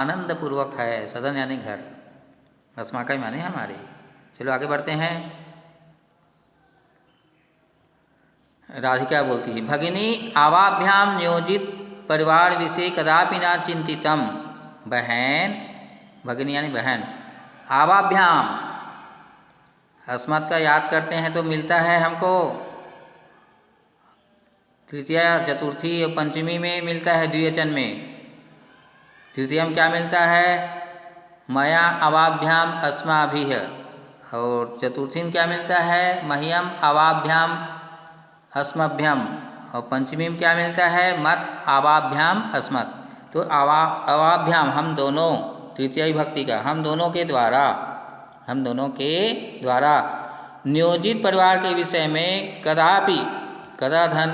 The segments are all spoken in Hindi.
आनंद पूर्वक है। सदन यानी घर, अस्माकय माने हमारे। चलो आगे बढ़ते हैं। राधिका बोलती है, भगिनी आवाभ्याम नियोजित परिवार विषय कदापि न चिंतितम। बहन, भगिनी यानी बहन, आवाभ्याम अस्मत् का याद करते हैं तो मिलता है हमको तृतीया, चतुर्थी और पंचमी में मिलता है द्विवचन में। तृतीया में क्या मिलता है? मया अवाभ्याम अस्माभिः। और चतुर्थी में क्या मिलता है? मह्यम अवाभ्याम अस्मभ्यम। और पंचमी में क्या मिलता है? मत आवाभ्याम अस्मत्। तो अवाभ्याम हम दोनों, तृतीया विभक्ति का हम दोनों के द्वारा नियोजित परिवार के विषय में कदापि, कदा धन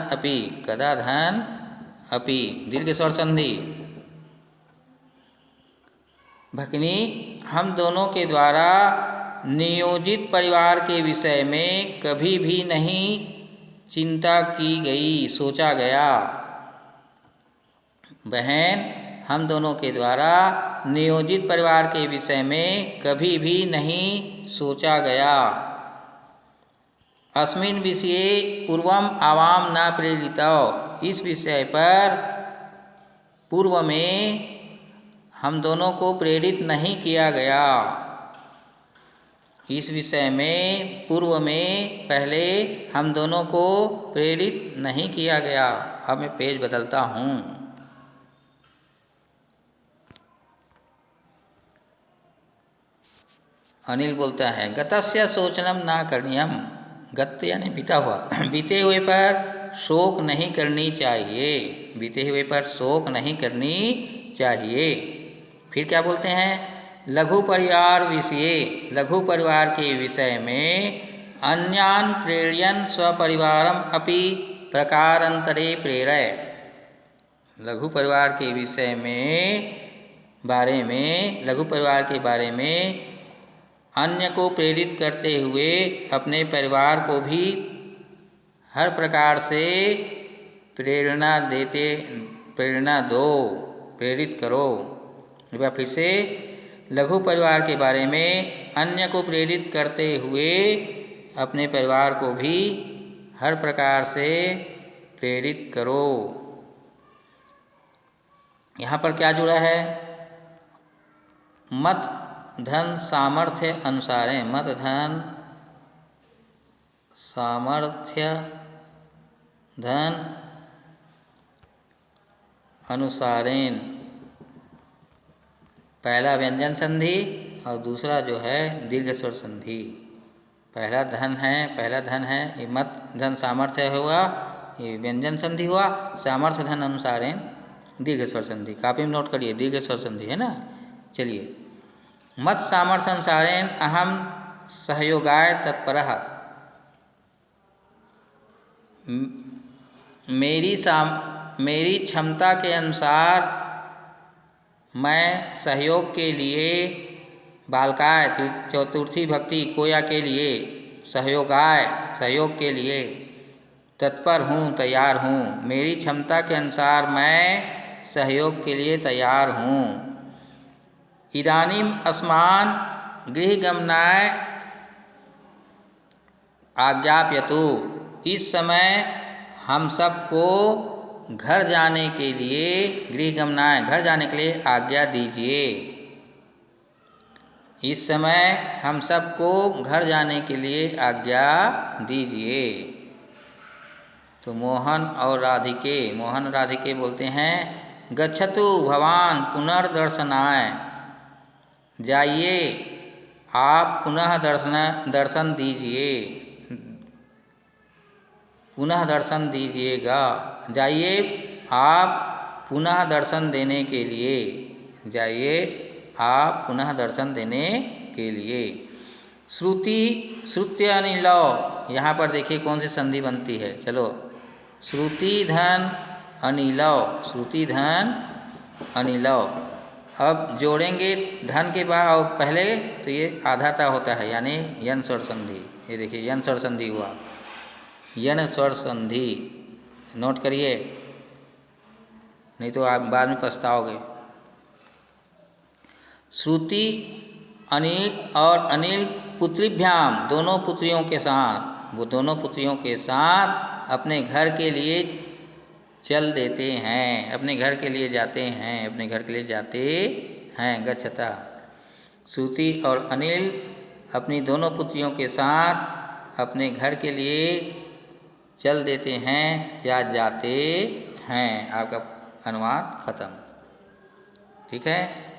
अपि दीर्घ स्वर संधि। भगिनी हम दोनों के द्वारा नियोजित परिवार के विषय में कभी भी नहीं चिंता की गई, सोचा गया। बहन हम दोनों के द्वारा नियोजित परिवार के विषय में कभी भी नहीं सोचा गया। अस्मिन् विषये पूर्वम आवाम न प्रेरितौ। इस विषय पर पूर्व में हम दोनों को प्रेरित नहीं किया गया। इस विषय में पूर्व में पहले हम दोनों को प्रेरित नहीं किया गया। अब मैं पेज बदलता हूँ। अनिल बोलता है, गतस्य शोचनम ना करणीयम। गत यानी बीता हुआ, बीते हुए पर शोक नहीं करनी चाहिए। बीते हुए पर शोक नहीं करनी चाहिए। फिर क्या बोलते हैं? लघु परिवार विषये, लघु परिवार के विषय में अन्यान प्रेरयन स्वपरिवारम अपि प्रकारांतरे प्रेरय। लघु परिवार के विषय में लघु परिवार के बारे में अन्य को प्रेरित करते हुए अपने परिवार को भी हर प्रकार से प्रेरणा दो, प्रेरित करो। एक बार फिर से, लघु परिवार के बारे में अन्य को प्रेरित करते हुए अपने परिवार को भी हर प्रकार से प्रेरित करो। यहाँ पर क्या जुड़ा है? मत धन सामर्थ्य अनुसारेण। मत धन सामर्थ्य धन अनुसारेण। पहला व्यंजन संधि और दूसरा जो है दीर्घ स्वर संधि। पहला धन है, ये मत धन सामर्थ्य हुआ, ये व्यंजन संधि हुआ। सामर्थ्य धन अनुसारेण दीर्घ स्वर संधि। काफी में नोट करिए, दीर्घ स्वर संधि है ना। चलिए, मत सामर्थ्य अनुसारेण अहम सहयोगाय तत्परः। मेरी क्षमता के अनुसार मैं सहयोग के लिए, बालकाय चतुर्थी भक्ति कोया के लिए, सहयोग के लिए तत्पर हूँ, तैयार हूँ। मेरी क्षमता के अनुसार मैं सहयोग के लिए तैयार हूँ। इदानीम अस्मान् गृहगमनाय आज्ञापयतु। इस समय हम सबको घर जाने के लिए, गृहगमनाय घर जाने के लिए आज्ञा दीजिए। इस समय हम सबको घर जाने के लिए आज्ञा दीजिए। तो मोहन और राधिके बोलते हैं, गच्छतु भवान पुनर्दर्शनाय। जाइए आप पुनः दर्शन दीजिए, पुनः दर्शन दीजिएगा। जाइए आप पुनः दर्शन देने के लिए, जाइए आप पुनः दर्शन देने के लिए। श्रुत्य अनिलौ। यहाँ पर देखिए कौन सी संधि बनती है। चलो, श्रुति धन अनिलौ। अब जोड़ेंगे धन के बाद और पहले, तो ये आधाता होता है, यानी यन स्वर संधि। ये देखिए यन स्वर संधि हुआ, यन स्वर संधि। नोट करिए, नहीं तो आप बाद में पछताओगे। श्रुति अनिल और अनिल पुत्रीभ्याम दोनों पुत्रियों के साथ, वो दोनों पुत्रियों के साथ अपने घर के लिए चल देते हैं, अपने घर के लिए जाते हैं, अपने घर के लिए जाते हैं। गच्छता। श्रुति और अनिल अपनी दोनों पुत्रियों के साथ अपने घर के लिए चल देते हैं या जाते हैं। आपका अनुवाद खत्म। ठीक है।